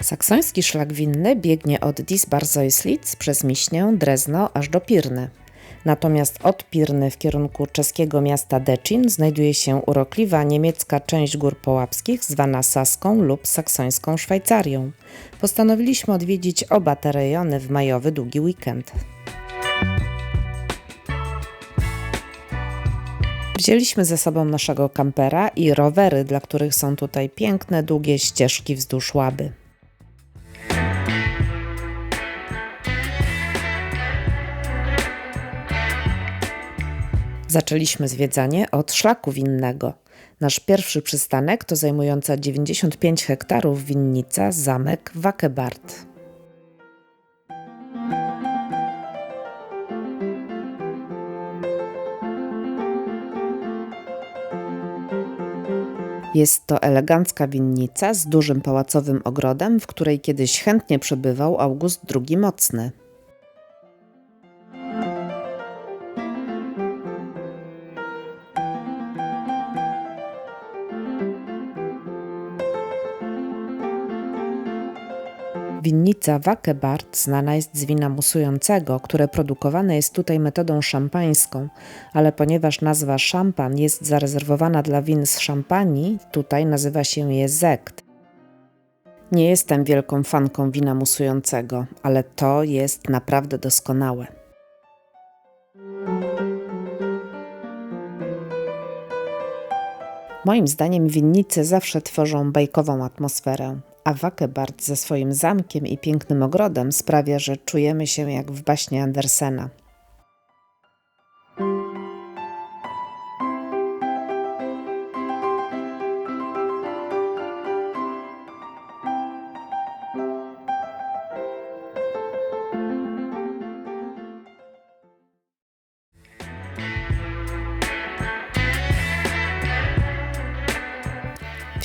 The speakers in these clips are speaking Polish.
Saksoński szlak winny biegnie od Disbar-Zeuslitz przez Miśnię, Drezno aż do Pirny. Natomiast od Pirny w kierunku czeskiego miasta Deczin znajduje się urokliwa niemiecka część Gór Połapskich zwana Saską lub Saksońską Szwajcarią. Postanowiliśmy odwiedzić oba te rejony w majowy długi weekend. Wzięliśmy ze sobą naszego kampera i rowery, dla których są tutaj piękne, długie ścieżki wzdłuż Łaby. Zaczęliśmy zwiedzanie od szlaku winnego. Nasz pierwszy przystanek to zajmująca 95 hektarów winnica zamek Wackebarth. Jest to elegancka winnica z dużym pałacowym ogrodem, w której kiedyś chętnie przebywał August II Mocny. Winnica Wackebarth znana jest z wina musującego, które produkowane jest tutaj metodą szampańską, ale ponieważ nazwa szampan jest zarezerwowana dla win z Szampanii, tutaj nazywa się je Sekt. Nie jestem wielką fanką wina musującego, ale to jest naprawdę doskonałe. Moim zdaniem winnice zawsze tworzą bajkową atmosferę, a Wackebarth ze swoim zamkiem i pięknym ogrodem sprawia, że czujemy się jak w baśni Andersena.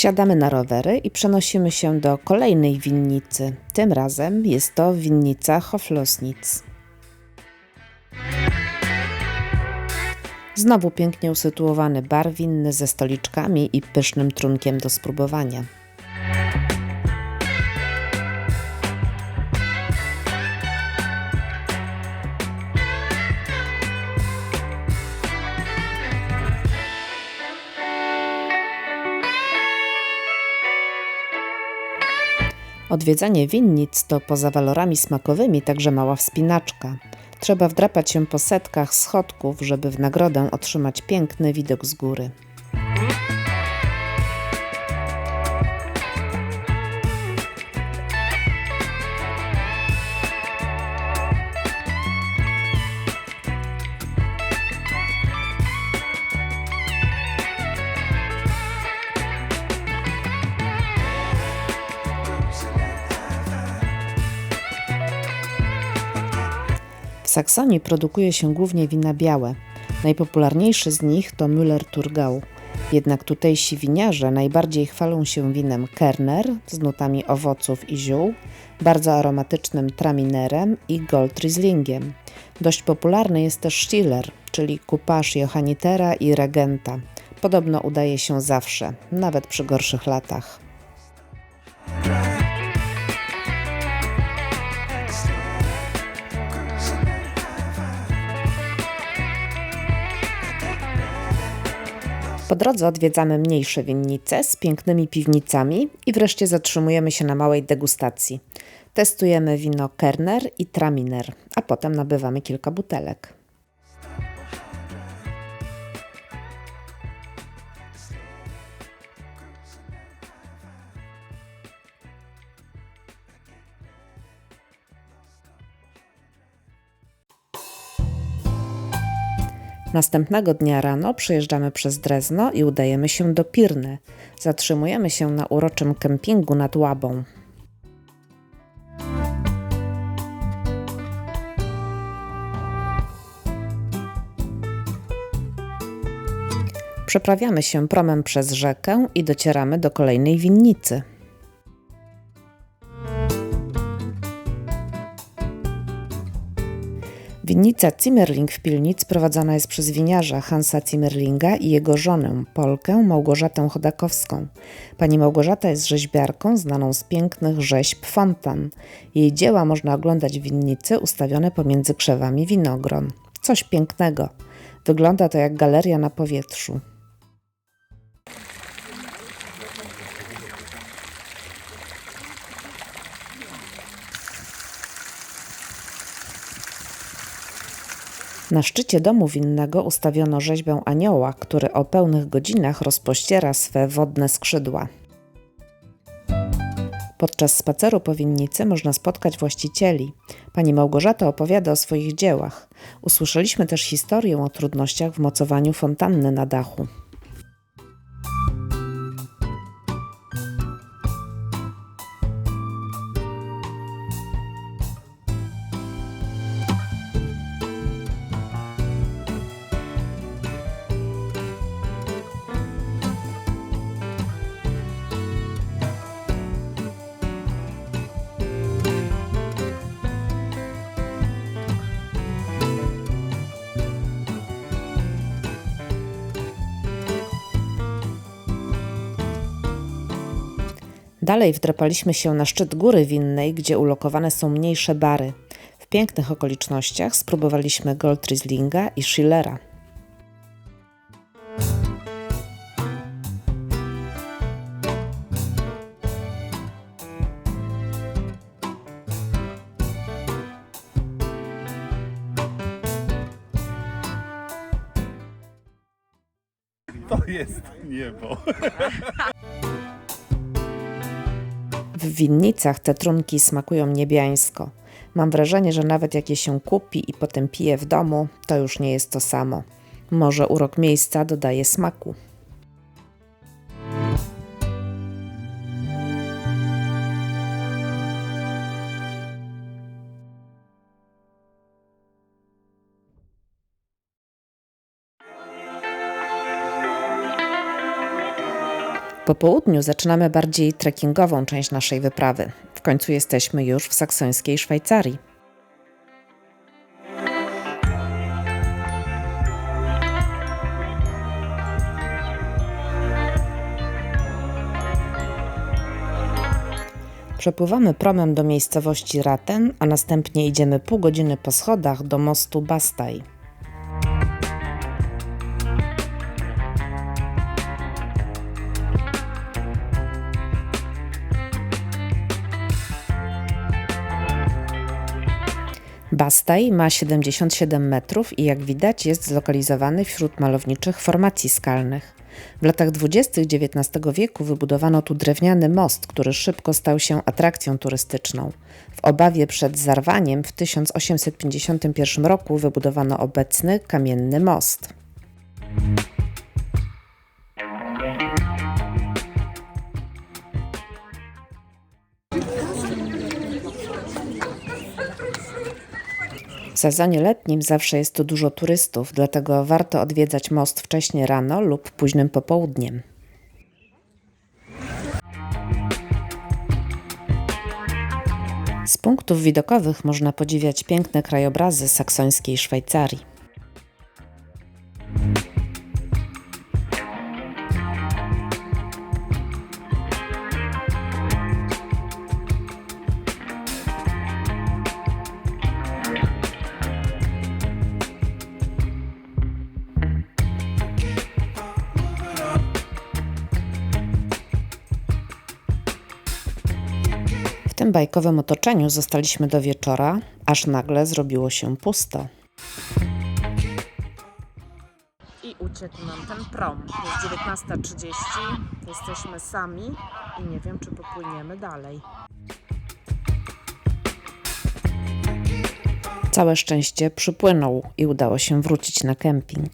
Wsiadamy na rowery i przenosimy się do kolejnej winnicy. Tym razem jest to winnica Hoflosnitz. Znowu pięknie usytuowany bar winny ze stoliczkami i pysznym trunkiem do spróbowania. Odwiedzanie winnic to poza walorami smakowymi także mała wspinaczka. Trzeba wdrapać się po setkach schodków, żeby w nagrodę otrzymać piękny widok z góry. W Saksonii produkuje się głównie wina białe. Najpopularniejszy z nich to Müller-Thurgau. Jednak tutejsi winiarze najbardziej chwalą się winem Kerner z nutami owoców i ziół, bardzo aromatycznym Traminerem i Goldrieslingiem. Dość popularny jest też Stiller, czyli kupaż Johannitera i Regenta. Podobno udaje się zawsze, nawet przy gorszych latach. Po drodze odwiedzamy mniejsze winnice z pięknymi piwnicami i wreszcie zatrzymujemy się na małej degustacji. Testujemy wino Kerner i Traminer, a potem nabywamy kilka butelek. Następnego dnia rano przejeżdżamy przez Drezno i udajemy się do Pirny. Zatrzymujemy się na uroczym kempingu nad Łabą. Przeprawiamy się promem przez rzekę i docieramy do kolejnej winnicy. Winnica Zimmerling w Pilnic prowadzona jest przez winiarza Hansa Zimmerlinga i jego żonę, Polkę Małgorzatę Chodakowską. Pani Małgorzata jest rzeźbiarką znaną z pięknych rzeźb fontan. Jej dzieła można oglądać w winnicy ustawione pomiędzy krzewami winogron. Coś pięknego. Wygląda to jak galeria na powietrzu. Na szczycie domu winnego ustawiono rzeźbę anioła, który o pełnych godzinach rozpościera swe wodne skrzydła. Podczas spaceru po winnicy można spotkać właścicieli. Pani Małgorzata opowiada o swoich dziełach. Usłyszeliśmy też historię o trudnościach w mocowaniu fontanny na dachu. Dalej wdrapaliśmy się na szczyt góry winnej, gdzie ulokowane są mniejsze bary. W pięknych okolicznościach spróbowaliśmy Goldrieslinga i Schillera. To jest niebo. W winnicach te trunki smakują niebiańsko. Mam wrażenie, że nawet jak je się kupi i potem pije w domu, to już nie jest to samo. Może urok miejsca dodaje smaku. Po południu zaczynamy bardziej trekkingową część naszej wyprawy. W końcu jesteśmy już w saksońskiej Szwajcarii. Przepływamy promem do miejscowości Rathen, a następnie idziemy pół godziny po schodach do mostu Bastei. Bastei ma 77 metrów i jak widać jest zlokalizowany wśród malowniczych formacji skalnych. W latach 20. XIX wieku wybudowano tu drewniany most, który szybko stał się atrakcją turystyczną. W obawie przed zarwaniem w 1851 roku wybudowano obecny kamienny most. W sezonie letnim zawsze jest tu dużo turystów, dlatego warto odwiedzać most wcześnie rano lub późnym popołudniem. Z punktów widokowych można podziwiać piękne krajobrazy saksońskiej Szwajcarii. W tym bajkowym otoczeniu zostaliśmy do wieczora, aż nagle zrobiło się pusto. I uciekł nam ten prom. Jest 19:30, jesteśmy sami i nie wiem, czy popłyniemy dalej. Całe szczęście przypłynął i udało się wrócić na kemping.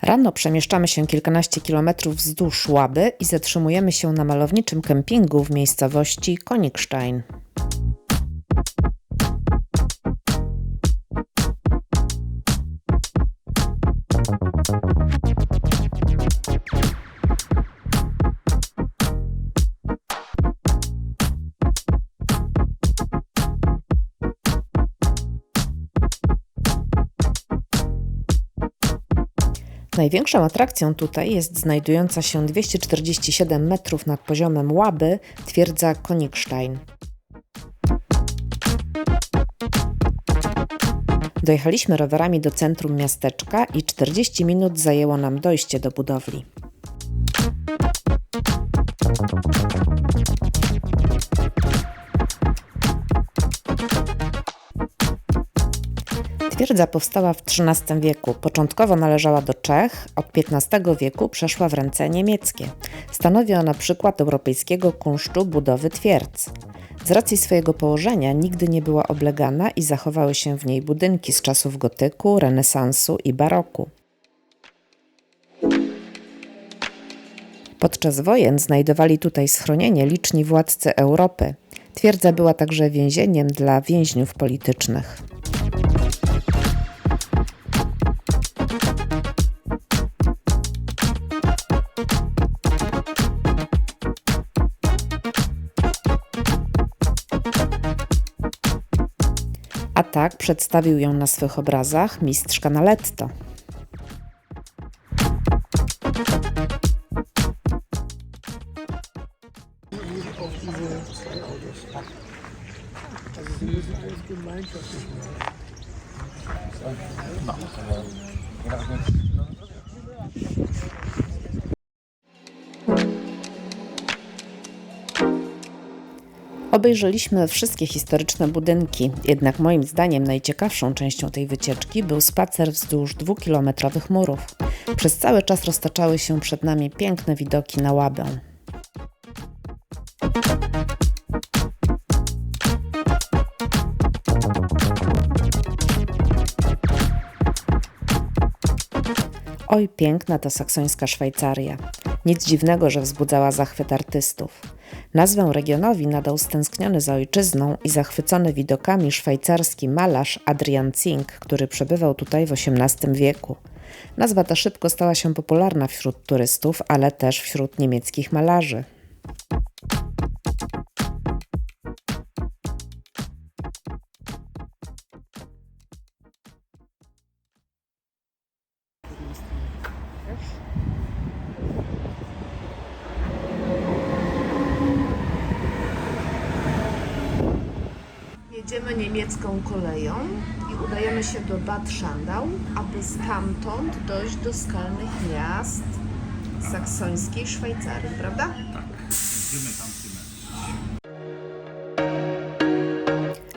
Rano przemieszczamy się kilkanaście kilometrów wzdłuż Łaby i zatrzymujemy się na malowniczym kempingu w miejscowości Königstein. Największą atrakcją tutaj jest znajdująca się 247 metrów nad poziomem Łaby twierdza Königstein. Dojechaliśmy rowerami do centrum miasteczka i 40 minut zajęło nam dojście do budowli. Twierdza powstała w XIII wieku. Początkowo należała do Czech, od XV wieku przeszła w ręce niemieckie. Stanowi ona przykład europejskiego kunsztu budowy twierdz. Z racji swojego położenia nigdy nie była oblegana i zachowały się w niej budynki z czasów gotyku, renesansu i baroku. Podczas wojen znajdowali tutaj schronienie liczni władcy Europy. Twierdza była także więzieniem dla więźniów politycznych. A tak przedstawił ją na swych obrazach mistrz Canaletto. Obejrzeliśmy wszystkie historyczne budynki, jednak moim zdaniem najciekawszą częścią tej wycieczki był spacer wzdłuż 2-kilometrowych murów. Przez cały czas roztaczały się przed nami piękne widoki na Łabę. Oj, piękna ta saksońska Szwajcaria. Nic dziwnego, że wzbudzała zachwyt artystów. Nazwę regionowi nadał stęskniony za ojczyzną i zachwycony widokami szwajcarski malarz Adrian Zink, który przebywał tutaj w XVIII wieku. Nazwa ta szybko stała się popularna wśród turystów, ale też wśród niemieckich malarzy. Jedziemy niemiecką koleją i udajemy się do Bad Schandau, aby stamtąd dojść do skalnych miast saksońskiej Szwajcarii, prawda? Tak, idziemy tam.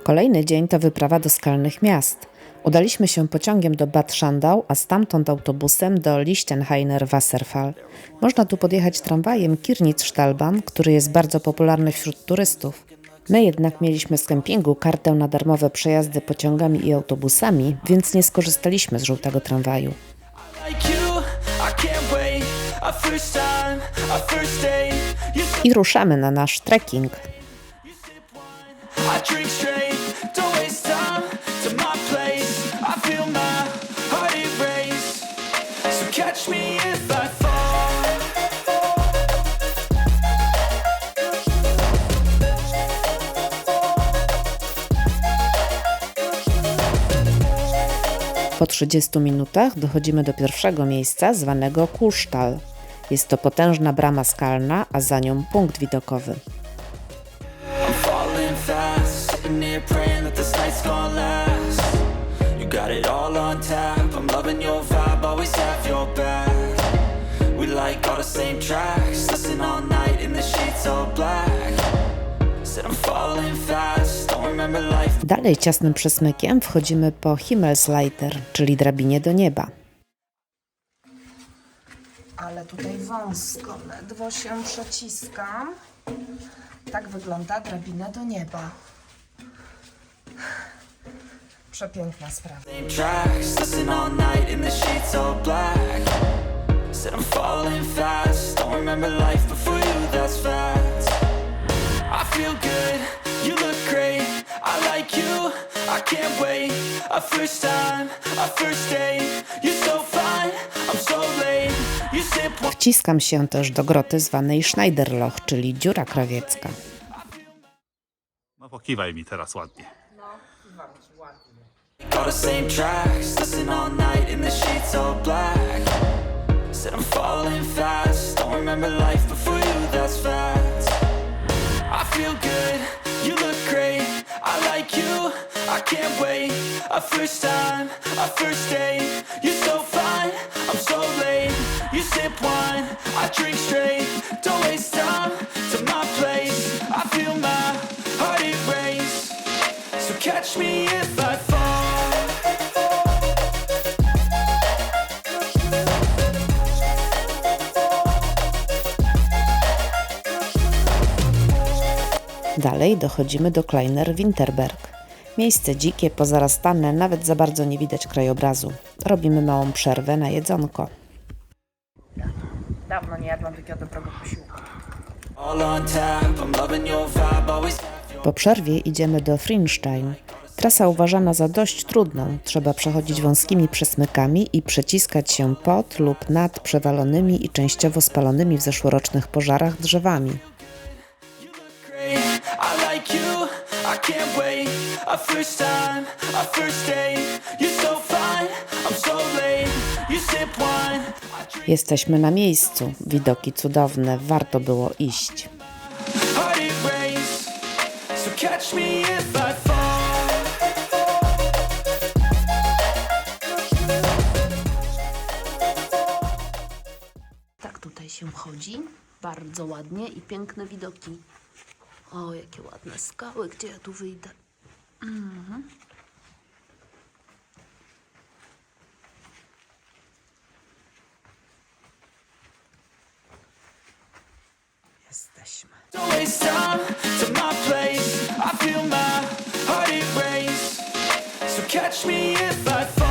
Kolejny dzień to wyprawa do skalnych miast. Udaliśmy się pociągiem do Bad Schandau, a stamtąd autobusem do Lichtenhainer Wasserfall. Można tu podjechać tramwajem Kirnitzstalbahn, który jest bardzo popularny wśród turystów. My jednak mieliśmy z kempingu kartę na darmowe przejazdy pociągami i autobusami, więc nie skorzystaliśmy z żółtego tramwaju. I ruszamy na nasz trekking. Po 30 minutach dochodzimy do pierwszego miejsca zwanego Kuhstall. Jest to potężna brama skalna, a za nią punkt widokowy. Dalej ciasnym przesmykiem wchodzimy po Himmelsleiter, czyli drabinie do nieba. Ale tutaj wąsko, ledwo się przeciskam. Tak wygląda drabina do nieba. Przepiękna sprawa. I can't wait. A first time, a first date. You're so fine, I'm so late. You sip. Wciskam się też do groty zwanej Schneiderloch, czyli dziura krawiecka. No pokiwaj mi teraz ładnie. All the same tracks, listen all night in the sheets all black. Said I'm falling fast, don't remember life before you, that's facts. I feel good, you look great, I like you, I can't wait. A first time, a first date, you're so fine, I'm so late. You sip wine, I drink straight, don't waste time to my place. I feel my heart erase, so catch me if I fall. Dalej dochodzimy do Kleiner Winterberg. Miejsce dzikie, pozarastane, nawet za bardzo nie widać krajobrazu. Robimy małą przerwę na jedzonko. Dawno nie jadłam takiego dobrego posiłku. All on tap, I'm loving your vibe, always have your Po przerwie idziemy do Frienstein. Trasa uważana za dość trudną. Trzeba przechodzić wąskimi przesmykami i przeciskać się pod lub nad przewalonymi i częściowo spalonymi w zeszłorocznych pożarach drzewami. great, I like you, I can't wait. A first time, a first date, you're so fine, I'm so late. You sip wine, I drink Jesteśmy na miejscu. Widoki cudowne. Warto było iść. heart erase, so catch me if I fall. Tak tutaj się chodzi, bardzo ładnie i piękne widoki. O, jakie ładne skały, gdzie ja tu wyjdę? Jesteśmy. Don't waste time to my place. I feel my heart erase, so catch me if I fall.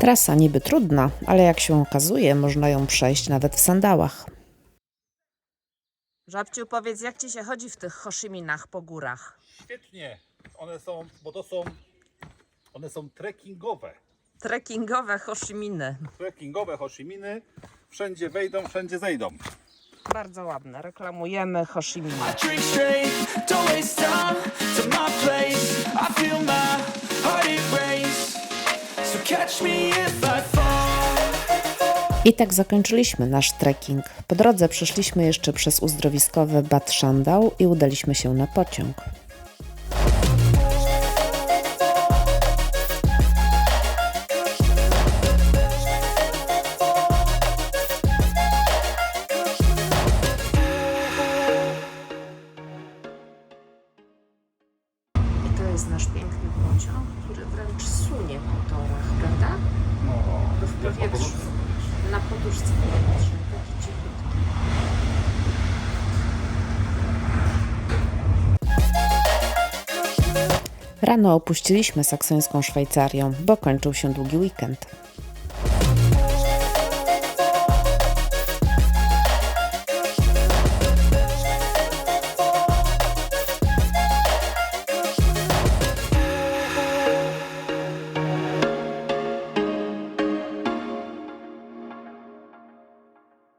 Trasa niby trudna, ale jak się okazuje, można ją przejść nawet w sandałach. Żabciu, powiedz, jak ci się chodzi w tych Hoshiminach po górach? Świetnie. One są trekkingowe. Trekkingowe Hoshiminy. Trekkingowe Hoshiminy. Wszędzie wejdą, wszędzie zejdą. Bardzo ładne. Reklamujemy Hoshiminy. I drink straight, don't waste time to my place. I feel my heart erase, so catch me if I fall. I tak zakończyliśmy nasz trekking. Po drodze przeszliśmy jeszcze przez uzdrowiskowe Bad Schandau i udaliśmy się na pociąg. I to jest nasz piękny pociąg, który wręcz sunie po torach, prawda? W powietrzu, na poduszce powietrznej, taki cichutki. Rano opuściliśmy saksońską Szwajcarię, bo kończył się długi weekend.